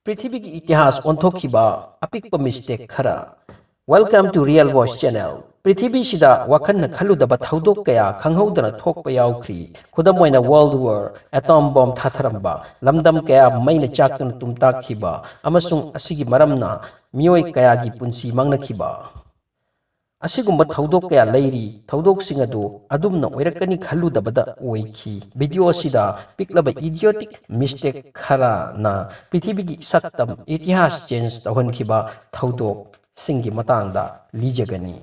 पृथ्वी की इतिहास ओंथोखिबा अपिकपा मिस्टेक खरा welcome to real voice channel पृथ्वी सिदा वखन खलुदबा थौदोक कया खंगहौदना थोकपा याउख्री खुदम ओइना वर्ल्ड वॉर एटॉम बॉम्ब थाथरंबा लमदम कया मैना चाक्तुन तुमताखिबा अमसुंग असिगी मरमना मियोय कयागी पुंसी मांगनखिबा असिगुम्बा थौदोक कया लैरी थौदोकसिंग अदु अदुमना ओइरकनी खलुदबदा ओइखी वीडियो असिदा पिकलबा इडियोटिक मिस्टेक खरा ना पृथ्वीगी सत्तम इतिहास चेंज तौहनखिबा थौदोक सिंगी मतंगदा लीजगनी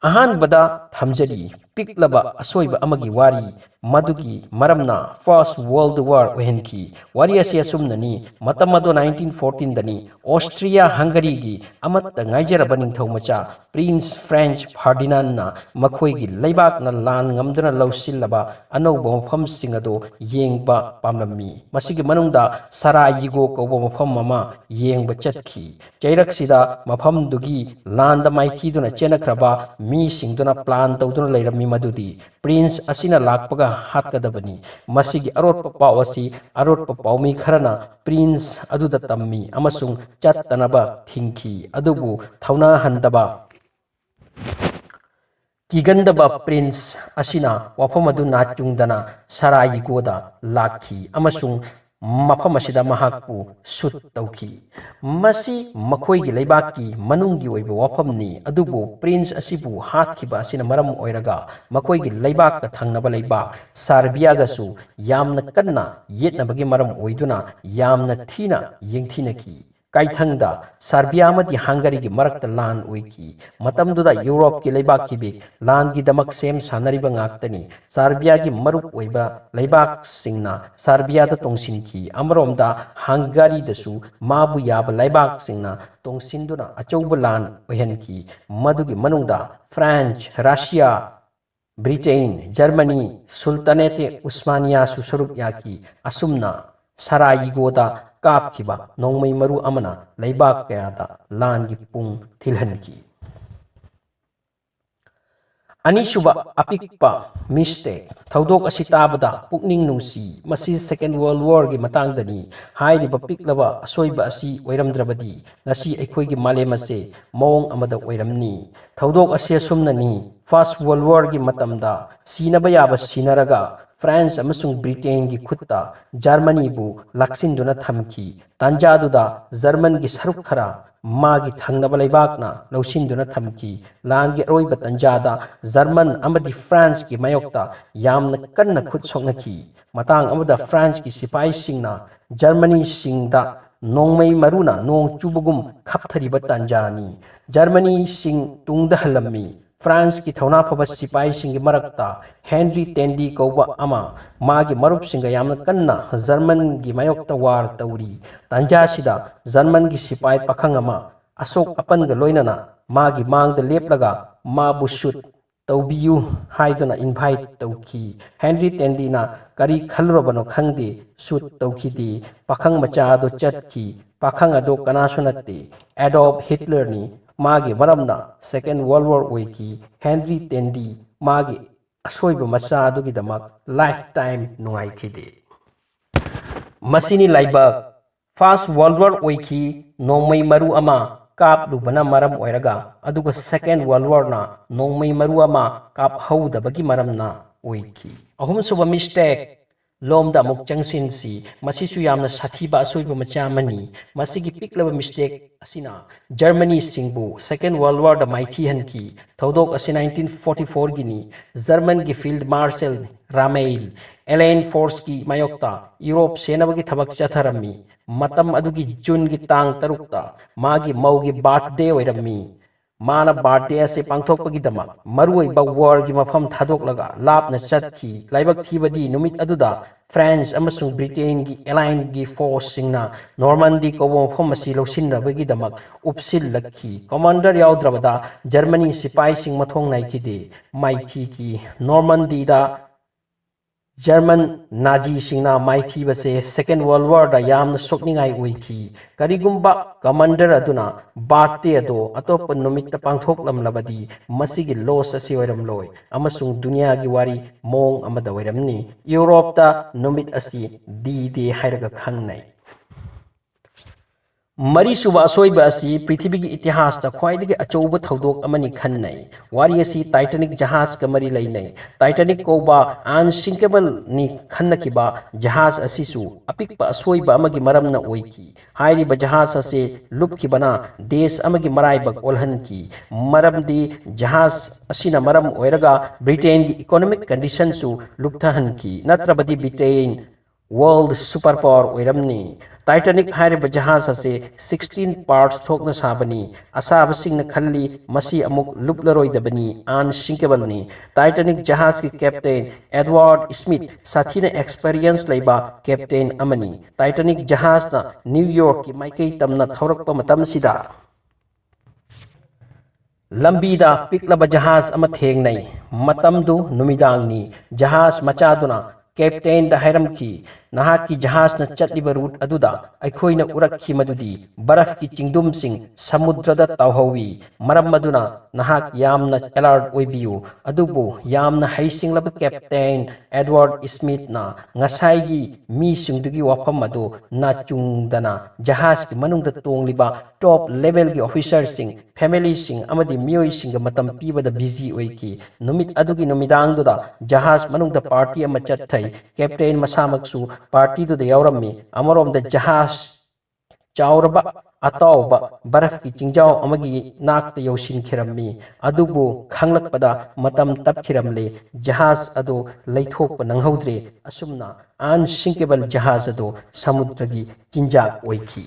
अहानबदा थमजरी पिकलबा असोइबा अमगी वारी मदुगी मरमना फर्स्ट वर्ल्ड वॉर ओहनखी वारी असी असुमननी मतम अदो 1914 दनी ऑस्ट्रिया हंगरी गी अमत्त ngaijरबा निंगथौ मचा प्रिंस फ्रेंच फर्डिनांड ना मखोइगी लैबाक ना लान ngamduna लौसिलबा अनौबा मफम सिंग अदो येंगबा पामलम्मी मसिगी मनुंगदा सरायिगो कौबा मफम अमा येंगबा चटखी चैरकसिदा मफम दुगी लांदा माइथीदुना चेनखरबा मी सिंगदुना प्लान तौदुना लैरम्मी मदुदी प्रिंस असिना लाकपगा हातकदबनी मसिगी अरोटपा पाव असि अरोटपा पावमी खरना प्रिंस अदुदा तम्मी अमसुंग चत्तनबा थिंखी अदुबु थौना हंदबा किगंदबा प्रिंस असिना वफम अदु नाचुंगदना सरायिगोदा लाखी अमसुंग मफम असिदा महाकपु सुट तौखी मसी मखोइगी लैबाकी मनुंगी ओइबा वफमनी अदुबु प्रिंस असिबु हातखिबा असिना मरम ओइरगा मखोइगी लैबाक का थंगनबा लैबाक सार्बियागसु यामना कन्ना येतनबगी मरम ओइदुना यामना थीना येंगथीनकी काइथंगदा सार्बिया मदी हंगरी की मरकत लान ओइकी मतमदुदा यूरोप की लैबाक की बे लान की दमक सेम सानरिबा ngaktani सार्बिया की मरुप ओइबा लैबाक सिंगना सार्बिया दा तोंसिनकी अमरोमदा हंगरी दसु माबु याब लैबाक सिंगना तोंसिनदुना अचौब लान ओहनकी मदुगी मनुंगदा फ्रांस रशिया ब्रिटेन जर्मनी सुल्तानेते उस्मानिया सुसरुप याकी असुमना सरायिगोदा कापखिबा नोंमै मरु अमना लैबाक कयादा लानगी पुंग थिलहनकी अनिसुबा अपिकपा मिस्टेक थौदोक असि ताबदा पुकनिंग नुंसी मसी सेकेंड वर्ल्ड वॉर गी मतंगदनी हाइरिबा पिकलबा असोइबा असि ओइरमद्रबदी ngasi अखोइगी मालेम असे मौंग अमदा ओइरमनी थौदोक असि असुमननी फर्स्ट वर्ल्ड वॉर गी मतमदा सीनबा याबा सीनरगा फ्रांस अमसुंग ब्रिटेन की खुत्ता जर्मनी बु लक्सिंदुना थमकी तंजादुदा जर्मन की सरुक खरा मागी थंगनबा लैबाकना लौसिंदुना थमकी लांगी अरोइबा तंजादा जर्मन अमदी फ्रांस की मायोक्ता यामना कन्ना खुद सोकनकी मतंग अमदा फ्रांस की सिपाही सिंगना जर्मनी सिंगदा नोंमै मरुना नोंग चुबगुम खपथरिबा तंजानी जर्मनी सिंग तुंगदा हलम्मी फ्रांस की थौना फबा सिपाही सिंगी मरकता हेनरी टेंडी कौबा अमा मागी मरुप सिंगा यामना कन्ना जर्मन की मायोक्ता वार तौरी तंजासिदा जर्मन की सिपाही पखंग अमा अशोक अपनगा लोइनना मागी मांगदा लेपलगा माबु शुट तौबियु हाइदुना इनवाइट तौखी हेनरी टेंडीना करी खलरबनो खंगदे शुट तौखीदी पखंग मचादो चटखी पखंग अदो कनासु नत्ते एडोल्फ हिटलरनी मागे मरमना सेकेंड वर्ल्ड वॉर ओइकी हेनरी टेंडी मागे असोइबा मचा अदुगिदमक लाइफ टाइम नुंगाइखिदे मसिनी लाइबक फर्स्ट वर्ल्ड वॉर ओइकी नोंमै मरु अमा काप लुबना मरम ओइरगा अदुगा सेकेंड वर्ल्ड वॉर ना नोंमै मरु अमा काप हौदबगी मरमना ओइकी अहुमसुबा मिस्टेक लोमदा मुक चंगसिनसी मसिसु यामना साथीबा असोइबा मचामनी मसिगी पिकलबा मिस्टेक असिना जर्मनी सिंगबु सेकेंड वर्ल्ड वॉर द माइथी हनकी थौदोक असि 1944 गिनी जर्मन की फील्ड मार्शल रामेल एलेन फोर्स की मायोक्ता यूरोप सेनबगी थबक चथरम्मी मतम अदुगी जून की तांग तरुक्ता मागी मौगी बर्थडे ओइरम्मी माना बर्थडे असे पांथोकपगिदमक मरुइबा वॉर की मफम थादोकलगा लापना चटखी लाइबक थीबदी नुमित अदुदा फ्रांस अमसुंग ब्रिटेन की एलाइन की फोर्स सिंगना नॉर्मंडी कौबा मफम असी लौसिनरबगिदमक उपसिललखी कमांडर याउद्रबदा जर्मनी सिपाही सिंग मथोंग नाइखिदे माइथी की नॉर्मंडीदा जर्मन नाजी सिंगना माइथी बसे सेकेंड वर्ल्ड वॉर दा यामना सोकनिंगाई ओइखी करिगुम्बा कमांडर अदुना बाते अदो अतोप नुमित पांथोकलमलबदी मसिगी लॉस असी ओइरमलोय अमसुंग दुनिया की वारी मोंग अमदा ओइरमनी यूरोप ता नुमित असी डी डे हाइरगा खंगनाई ꯃꯔꯤꯁꯨꯕ ꯑꯁꯣꯏꯕ ꯑꯁꯤ ꯄ꯭ꯔꯤꯊꯤꯕꯤꯒꯤ ꯏꯇꯤꯍꯥꯁꯇ ꯈ꯭ꯋꯥꯏꯗꯒꯤ ꯑꯆꯧꯕ ꯊꯧꯗꯣꯛ ꯑꯃꯅꯤ ꯈꯟꯅꯩ꯫ ꯋꯥꯔꯤ ꯑꯁꯤ ꯇꯥꯏꯇꯥꯅꯤꯛ ꯖꯍꯥꯖꯒ ꯃꯔꯤ ꯂꯩꯅꯩ꯫ ꯇꯥꯏꯇꯥꯅꯤꯛ ꯀꯧꯕ ꯑꯟꯁꯤꯡꯀꯦꯕꯜꯅꯤ ꯈꯟꯅꯈꯤꯕ ꯖꯍꯥꯖ ꯑꯁꯤꯁꯨ ꯑꯄꯤꯛꯄ ꯑꯁꯣꯏꯕ ꯑꯃꯒꯤ ꯃꯔꯝꯅ ꯑꯣꯏꯈꯤ꯫ ꯍꯥꯏꯔꯤꯕ ꯖꯍꯥꯖ ꯑꯁꯤ ꯂꯨꯞꯈꯤꯕꯅ ꯗꯦꯁ ꯑꯃꯒꯤ ꯃꯔꯥꯏꯕꯛ ꯑꯣꯜꯍꯟꯈꯤ, ꯃꯔꯝꯗꯤ ꯖꯍꯥꯖ ꯑꯁꯤꯅ ꯃꯔꯝ ꯑꯣꯏꯔꯒ ꯕ꯭ꯔꯤꯇꯦꯟꯒꯤ ꯏꯀꯣꯅꯣꯃꯤꯛ ꯀꯟꯗꯤꯁꯟꯁꯨ ꯂꯨꯞꯊꯍꯟꯈꯤ, ꯅꯠꯇ꯭ꯔꯕꯗꯤ ꯕ꯭ꯔꯤꯇꯦꯟ ꯋꯥꯔꯜꯗ ꯁꯨꯄꯔ ꯄꯥꯋꯔ ꯑꯣꯏꯔꯝꯅꯤ꯫ ꯇꯥꯏꯇꯥꯅꯤꯛ ꯍꯥꯏꯔꯤꯕ ꯖꯍꯥꯖ ꯑꯁꯤ 16 ꯄꯥꯔꯠꯁ ꯊꯣꯛꯅ ꯁꯥꯕꯅꯤ꯫ ꯑꯁꯥꯕꯁꯤꯡꯅ ꯈꯜꯂꯤ ꯃꯁꯤ ꯑꯃꯨꯛ ꯂꯨꯞꯂꯔꯣꯏꯗꯕꯅꯤ, ꯑꯟꯁꯤꯡꯀꯦꯕꯜꯅꯤ꯫ ꯇꯥꯏꯇꯥꯅꯤꯛ ꯖꯍꯥꯖꯀꯤ ꯀꯦꯞꯇꯦꯟ ꯑꯦꯗꯋꯥꯔꯗ ꯁ꯭ꯃꯤꯊ ꯁꯥꯊꯤꯅ ꯑꯦꯛꯁꯄꯔꯤꯌꯦꯟꯁ ꯂꯩꯕ ꯀꯦꯞꯇꯦꯟ ꯑꯃꯅꯤ꯫ ꯇꯥꯏꯇꯥꯅꯤꯛ ꯖꯍꯥꯖꯅ ꯅ꯭ꯌꯨ ꯌꯣꯔꯛꯀꯤ ꯃꯥꯏꯀꯩ ꯇꯝꯅ ꯊꯧꯔꯛꯄ ꯃꯇꯝꯁꯤꯗ ꯂꯝꯕꯤꯗ ꯄꯤꯛꯂꯕ ꯖꯍꯥꯖ ꯑꯃ ꯊꯦꯡꯅꯩ꯫ ꯃꯇꯝꯗꯨ ꯅꯨꯃꯤꯗꯥꯡꯅꯤ꯫ ꯖꯍꯥꯖ ꯃꯆꯥꯗꯨꯅ ꯀꯦꯞꯇꯦꯟꯗ ꯍꯥꯏꯔꯝꯈꯤ, "ꯅꯍꯥꯛꯀꯤ ꯖꯍꯥꯖꯅ ꯆꯠꯂꯤꯕ ꯔꯨꯠ ꯑꯗꯨꯗ ꯑꯩꯈꯣꯏꯅ ꯎꯔꯛꯈꯤ ꯃꯗꯨꯗꯤ ꯕꯔꯐꯀꯤ ꯆꯤꯡꯗꯨꯝꯁꯤꯡ ꯁꯃꯨꯗ꯭ꯔꯗ ꯇꯥꯎꯍꯧꯏ꯫ ꯃꯔꯝ ꯑꯗꯨꯅ ꯅꯍꯥꯛ ꯌꯥꯝꯅ ꯑꯦꯂꯔꯠ ꯑꯣꯏꯕꯤꯌꯨ"꯫ ꯑꯗꯨꯕꯨ ꯌꯥꯝꯅ ꯍꯩꯁꯤꯡꯂꯕ ꯀꯦꯞꯇꯦꯟ ꯑꯦꯗꯋꯥꯔꯗ ꯁ꯭ꯃꯤꯊꯅ ꯉꯁꯥꯏꯒꯤ ꯃꯤꯁꯤꯡꯗꯨꯒꯤ ꯋꯥꯐꯝ ꯑꯗꯨ ꯅꯥꯆꯨꯡꯗꯅ ꯖꯍꯥꯖꯀꯤ ꯃꯅꯨꯡꯗ ꯇꯣꯡꯂꯤꯕ ꯇꯣꯞ ꯂꯦꯚꯦꯜꯒꯤ ꯑꯣꯐꯤꯁꯔꯁꯤꯡ, ꯐꯦꯃꯤꯂꯤꯁꯤꯡ ꯑꯃꯗꯤ ꯃꯤꯑꯣꯏꯁꯤꯡꯒ ꯃꯇꯝ ꯄꯤꯕꯗ ꯕꯤꯖꯤ ꯑꯣꯏꯈꯤ꯫ ꯅꯨꯃꯤꯠ ꯑꯗꯨꯒꯤ ꯅꯨꯃꯤꯗꯥꯡꯗꯨꯗ ꯖꯍꯥꯖ ꯃꯅꯨꯡꯗ ꯄꯥꯔꯇꯤ ꯑꯃ ꯆꯠꯊꯩ꯫ ꯀꯦꯞꯇꯦꯟ ꯃꯁꯥꯃꯛꯁꯨ ꯄꯥꯔꯇꯤꯗꯨꯗ ꯌꯥꯎꯔꯝꯃꯤ꯫ ꯑꯃꯔꯣꯝꯗ ꯖꯍꯥꯖ ꯆꯥꯎꯔꯕ ꯑꯇꯥꯎꯕ ꯕꯔꯐꯀꯤ ꯆꯤꯡꯖꯥꯎ ꯑꯃꯒꯤ ꯅꯥꯛꯇ ꯌꯧꯁꯤꯟꯈꯤꯔꯝꯃꯤ꯫ ꯑꯗꯨꯕꯨ ꯈꯪꯂꯛꯄꯗ ꯃꯇꯝ ꯇꯞꯈꯤꯔꯝꯂꯦ꯫ ꯖꯍꯥꯖ ꯑꯗꯨ ꯂꯩꯊꯣꯛꯄ ꯅꯪꯍꯧꯗ꯭ꯔꯦ꯫ ꯑꯁꯨꯝꯅ ꯑꯟꯁꯤꯡꯀꯦꯕꯜ ꯖꯍꯥꯖ ꯑꯗꯨ ꯁꯃꯨꯗ꯭ꯔꯒꯤ ꯆꯤꯟꯖꯥꯛ ꯑꯣꯏꯈꯤ꯫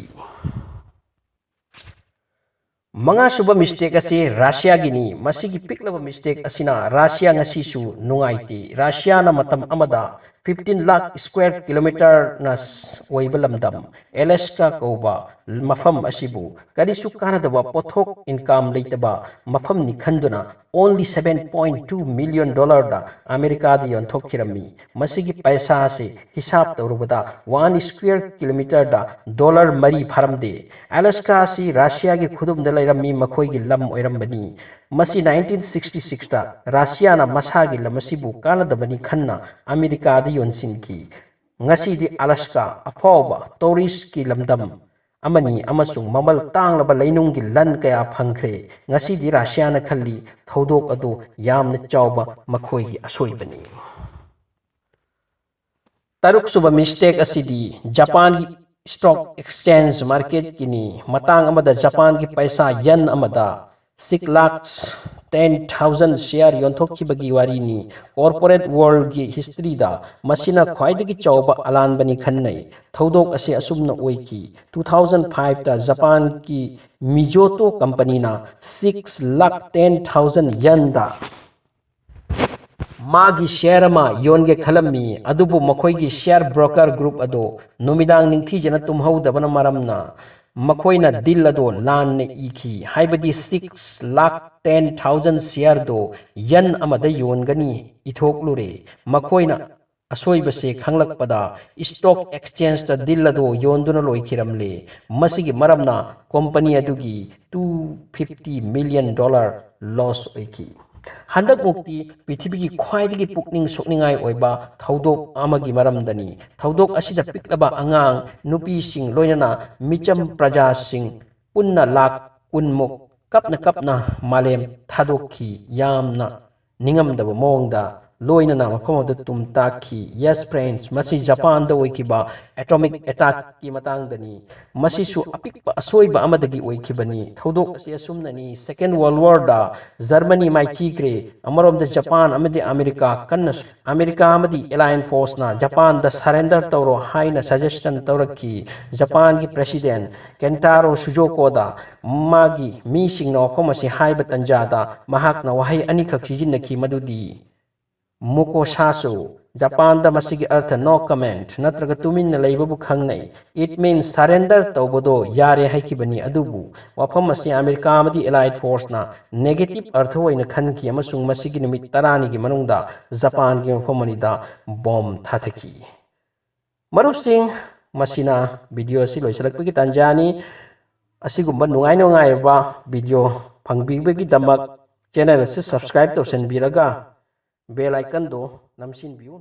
ꯃꯉꯥꯁꯨꯕ ꯃꯤꯁꯇꯦꯛ ꯑꯁꯤ ꯔꯁꯤꯌꯥꯒꯤꯅꯤ꯫ ꯃꯁꯤꯒꯤ ꯄꯤꯛꯂꯕ ꯃꯤꯁꯇꯦꯛ ꯑꯁꯤꯅ ꯔꯁꯤꯌꯥ ꯉꯁꯤꯁꯨ ꯅꯨꯡꯉꯥꯏꯇꯦ꯫ ꯔꯁꯤꯌꯥꯅ ꯃꯇꯝ ꯑꯃꯗ 15 ꯂꯥꯈ ꯁ꯭ꯀ꯭ꯋꯦꯔ ꯀꯤꯂꯣꯃꯤꯇꯔꯅ ꯑꯣꯏꯕ ꯂꯝꯗꯝ ꯑꯦꯂꯥꯁꯀꯥ ꯀꯧꯕ ꯃꯐꯝ ꯑꯁꯤꯕꯨ ꯀꯔꯤꯁꯨ ꯀꯥꯟꯅꯗꯕ ꯄꯣꯠꯊꯣꯛ ꯏꯟꯀꯝ ꯂꯩꯇꯕ ꯃꯐꯝꯅꯤ ꯈꯟꯗꯨꯅ ꯑꯣꯟꯂꯤ $7.2 ꯃꯤꯂꯤꯌꯟ ꯗ ꯑꯃꯦꯔꯤꯀꯥꯗ ꯌꯣꯟꯊꯣꯛꯈꯤꯔꯝꯃꯤ꯫ ꯃꯁꯤꯒꯤ ꯄꯩꯁꯥ ꯑꯁꯤ ꯍꯤꯁꯥꯕ ꯇꯧꯔꯨꯕꯗ 1 ꯁ꯭ꯀ꯭ꯋꯦꯔ ꯀꯤꯂꯣꯃꯤꯇꯔꯗ $4 ꯐꯔꯝꯗꯦ꯫ ꯑꯦꯂꯥꯁꯀꯥ ꯑꯁꯤ ꯔꯁꯤꯌꯥꯒꯤ ꯈꯨꯗꯨꯝꯗ ꯂꯩꯔꯝꯃꯤ, ꯃꯈꯣꯏꯒꯤ ꯂꯝ ꯑꯣꯏꯔꯝꯕꯅꯤ꯫ ꯃꯁꯤ 1966ꯇ ꯔꯁꯤꯌꯥꯅ ꯃꯁꯥꯒꯤ ꯂꯝ ꯑꯁꯤꯕꯨ ꯀꯥꯟꯅꯗꯕꯅꯤ ꯈꯟꯅ ꯑꯃꯦꯔꯤꯀꯥꯗ ꯌꯣꯟꯁꯤꯟꯈꯤ꯫ ꯉꯁꯤꯗꯤ ꯑꯂꯥꯁꯀꯥ ꯑꯐꯥꯎꯕ ꯇꯧꯔꯤꯁ꯭ꯠꯀꯤ ꯂꯝꯗꯝ ꯑꯃꯅꯤ ꯑꯃꯁꯨꯡ ꯃꯃꯜ ꯇꯥꯡꯂꯕ ꯂꯩꯅꯨꯡꯒꯤ ꯂꯟ ꯀꯌꯥ ꯐꯪꯈ꯭ꯔꯦ꯫ ꯉꯁꯤꯗꯤ ꯔꯁꯤꯌꯥꯅ ꯈꯜꯂꯤ ꯊꯧꯗꯣꯛ ꯑꯗꯨ ꯌꯥꯝꯅ ꯆꯥꯎꯕ ꯃꯈꯣꯏꯒꯤ ꯑꯁꯣꯏꯕꯅꯤ꯫ ꯇꯔꯨꯛꯁꯨꯕ ꯃꯤꯁꯇꯦꯛ ꯑꯁꯤꯗꯤ ꯖꯄꯥꯟꯒꯤ ꯁ꯭ꯇꯣꯛ ꯑꯦꯛꯁꯆꯦꯟꯖ ꯃꯥꯔꯀꯦꯠꯀꯤꯅꯤ꯫ ꯃꯇꯥꯡ ꯑꯃꯗ ꯖꯄꯥꯟꯒꯤ ꯄꯩꯁꯥ ꯌꯦꯟ ꯑꯃꯗ 6,10,000 ꯁꯦꯌꯔ ꯌꯣꯟꯊꯣꯛꯈꯤꯕꯒꯤ ꯋꯥꯔꯤꯅꯤ꯫ ꯀꯣꯔꯄꯣꯔꯦꯠ ꯋꯥꯔꯜꯗꯒꯤ ꯍꯤꯁꯇ꯭ꯔꯤꯗ ꯃꯁꯤꯅ ꯈ꯭ꯋꯥꯏꯗꯒꯤ ꯆꯥꯎꯕ ꯑꯂꯥꯟꯕꯅꯤ ꯈꯟꯅꯩ꯫ ꯊꯧꯗꯣꯛ ꯑꯁꯤ ꯑꯁꯨꯝꯅ ꯑꯣꯏꯈꯤ: 2005ꯇ ꯖꯄꯥꯟꯒꯤ ꯃꯤꯖꯣꯇꯣ ꯀꯝꯄꯅꯤꯅ 6,10,000 ꯌꯦꯟꯗ ꯃꯥꯒꯤ ꯁꯦꯌꯔ ꯑꯃ ꯌꯣꯟꯒꯦ ꯈꯜꯂꯝꯃꯤ꯫ ꯑꯗꯨꯕꯨ ꯃꯈꯣꯏꯒꯤ ꯁꯦꯌꯔ ꯕ꯭ꯔꯣꯀꯔ ꯒ꯭ꯔꯨꯞ ꯑꯗꯨ ꯅꯨꯃꯤꯗꯥꯡ ꯅꯤꯡꯊꯤꯖꯅ ꯇꯨꯝꯍꯧꯗꯕꯅ ꯃꯔꯝꯅ ꯃꯈꯣꯏꯅ ꯗꯤꯜ ꯑꯗꯨ ꯂꯥꯟꯅ ꯏꯈꯤ, ꯍꯥꯏꯕꯗꯤ 6,10,000 ꯁꯦꯌꯔꯗꯨ ꯌꯦꯟ ꯑꯃꯗ ꯌꯣꯟꯒꯅꯤ ꯏꯊꯣꯛꯂꯨꯔꯦ꯫ ꯃꯈꯣꯏꯅ ꯑꯁꯣꯏꯕꯁꯦ ꯈꯪꯂꯛꯄꯗ ꯁ꯭ꯇꯣꯛ ꯑꯦꯛꯁꯆꯦꯟꯖꯇ ꯗꯤꯜ ꯑꯗꯨ ꯌꯣꯟꯗꯨꯅ ꯂꯣꯏꯈꯤꯔꯝꯂꯦ꯫ ꯃꯁꯤꯒꯤ ꯃꯔꯝꯅ ꯀꯝꯄꯅꯤ ꯑꯗꯨꯒꯤ $250 ꯃꯤꯂꯤꯌꯟ ꯂꯣꯁ ꯑꯣꯏꯈꯤ꯫ ꯍꯟꯗꯛꯃꯨꯛꯇꯤ ꯄ꯭ꯔꯤꯊꯤꯕꯤꯒꯤ ꯈ꯭ꯋꯥꯏꯗꯒꯤ ꯄꯨꯛꯅꯤꯡ ꯁꯣꯛꯅꯤꯡꯉꯥꯏ ꯑꯣꯏꯕ ꯊꯧꯗꯣꯛ ꯑꯃꯒꯤ ꯃꯔꯝꯗꯅꯤ꯫ ꯊꯧꯗꯣꯛ ꯑꯁꯤꯗ ꯄꯤꯛꯂꯕ ꯑꯉꯥꯡ ꯅꯨꯄꯤꯁꯤꯡ ꯂꯣꯏꯅꯅ ꯃꯤꯆꯝ ꯄ꯭ꯔꯖꯥꯁꯤꯡ ꯄꯨꯟꯅ ꯂꯥꯈ 10ꯃꯨꯛ ꯀꯞꯅ ꯀꯞꯅ ꯃꯥꯂꯦꯝ ꯊꯥꯗꯣꯛꯈꯤ꯫ ꯌꯥꯝꯅ ꯅꯤꯡꯉꯝꯗꯕ ꯃꯑꯣꯡꯗ ꯂꯣꯏꯅꯅ ꯃꯐꯝ ꯑꯗꯨ ꯇꯨꯝ ꯇꯥꯛꯈꯤ꯫ ꯌꯦꯁ ꯐ꯭ꯔꯦꯟꯗꯁ, ꯃꯁꯤ ꯖꯄꯥꯟꯗ ꯑꯣꯏꯈꯤꯕ ꯑꯦꯇꯣꯃꯤꯛ ꯑꯦꯇꯥꯛꯀꯤ ꯃꯇꯥꯡꯗꯅꯤ꯫ ꯃꯁꯤꯁꯨ ꯑꯄꯤꯛꯄ ꯑꯁꯣꯏꯕ ꯑꯃꯗꯒꯤ ꯑꯣꯏꯈꯤꯕꯅꯤ꯫ ꯊꯧꯗꯣꯛ ꯑꯁꯤ ꯑꯁꯨꯝꯅꯅꯤ: ꯁꯦꯀꯦꯟ ꯋꯥꯔꯜꯗ ꯋꯥꯔꯗ ꯖꯔꯃꯅꯤ ꯃꯥꯏꯊꯤꯈ꯭ꯔꯦ꯫ ꯑꯃꯔꯣꯝꯗ ꯖꯄꯥꯟ ꯑꯃꯗꯤ ꯑꯃꯦꯔꯤꯀꯥ ꯑꯃꯦꯔꯤꯀꯥ ꯑꯃꯗꯤ ꯑꯦꯂꯥꯏꯟ ꯐꯣꯔꯁꯅ ꯖꯄꯥꯟꯗ ꯁꯔꯦꯟꯗꯔ ꯇꯧꯔꯣ ꯍꯥꯏꯅ ꯁꯖꯦꯁꯟ ꯇꯧꯔꯛꯈꯤ꯫ ꯖꯄꯥꯟꯒꯤ ꯄ꯭ꯔꯦꯁꯤꯗꯦꯟ ꯀꯦꯟꯇꯥꯔꯣ ꯁꯨꯖꯣꯀꯣꯗ ꯃꯥꯒꯤ ꯃꯤꯁꯤꯡꯅ ꯋꯥꯐꯝ ꯑꯁꯤ ꯍꯥꯏꯕ ꯇꯥꯟꯖꯥꯗ ꯃꯍꯥꯛꯅ ꯋꯥꯍꯩ ꯑꯅꯤꯈꯛ ꯁꯤꯖꯤꯟꯅꯈꯤ, ꯃꯗꯨꯗꯤ "ꯃꯨꯀꯣꯁꯥꯁꯨ", ꯖꯄꯥꯟꯗ ꯃꯁꯤꯒꯤ ꯑꯔꯊ "ꯅꯣ ꯀꯃꯦꯟꯠ" ꯅꯠꯇ꯭ꯔꯒ "ꯇꯨꯃꯤꯟꯅ ꯂꯩꯕꯕꯨ" ꯈꯪꯅꯩ꯫ ꯏꯠ ꯃꯤꯟꯁ ꯁꯔꯦꯟꯗꯔ ꯇꯧꯕꯗꯣ ꯌꯥꯔꯦ ꯍꯥꯏꯈꯤꯕꯅꯤ꯫ ꯑꯗꯨꯕꯨ ꯋꯥꯐꯝ ꯑꯁꯤ ꯑꯃꯦꯔꯤꯀꯥ ꯑꯃꯗꯤ ꯑꯦꯂꯥꯏꯟ ꯐꯣꯔꯁꯅ ꯅꯦꯒꯦꯇꯤꯕ ꯑꯔꯊ ꯑꯣꯏꯅ ꯈꯟꯈꯤ ꯑꯃꯁꯨꯡ ꯃꯁꯤꯒꯤ ꯅꯨꯃꯤꯠ 10ꯅꯤꯒꯤ ꯃꯅꯨꯡꯗ ꯖꯄꯥꯟꯒꯤ ꯃꯐꯝ ꯑꯅꯤꯗ ꯕꯣꯝ ꯊꯥꯊꯈꯤ꯫ ꯃꯔꯨꯞꯁꯤꯡ, ꯃꯁꯤꯅ ꯚꯤꯗꯤꯑꯣ ꯑꯁꯤ ꯂꯣꯏꯁꯤꯜꯂꯛꯄꯒꯤ ꯇꯥꯟꯖꯥꯅꯤ꯫ ꯑꯁꯤꯒꯨꯝꯕ ꯅꯨꯡꯉꯥꯏꯕ ꯚꯤꯗꯤꯑꯣ ꯐꯪꯕꯤꯕꯒꯤꯗꯃꯛ ꯆꯦꯅꯦꯜ ꯑꯁꯤ ꯁꯕꯁꯀ꯭ꯔꯥꯏꯕ ꯇꯧꯁꯤꯟꯕꯤꯔꯒ ꯕꯦꯜ ꯑꯥꯏꯀꯟꯗꯨ ꯅꯝꯁꯤꯟꯕꯤꯌꯨ꯫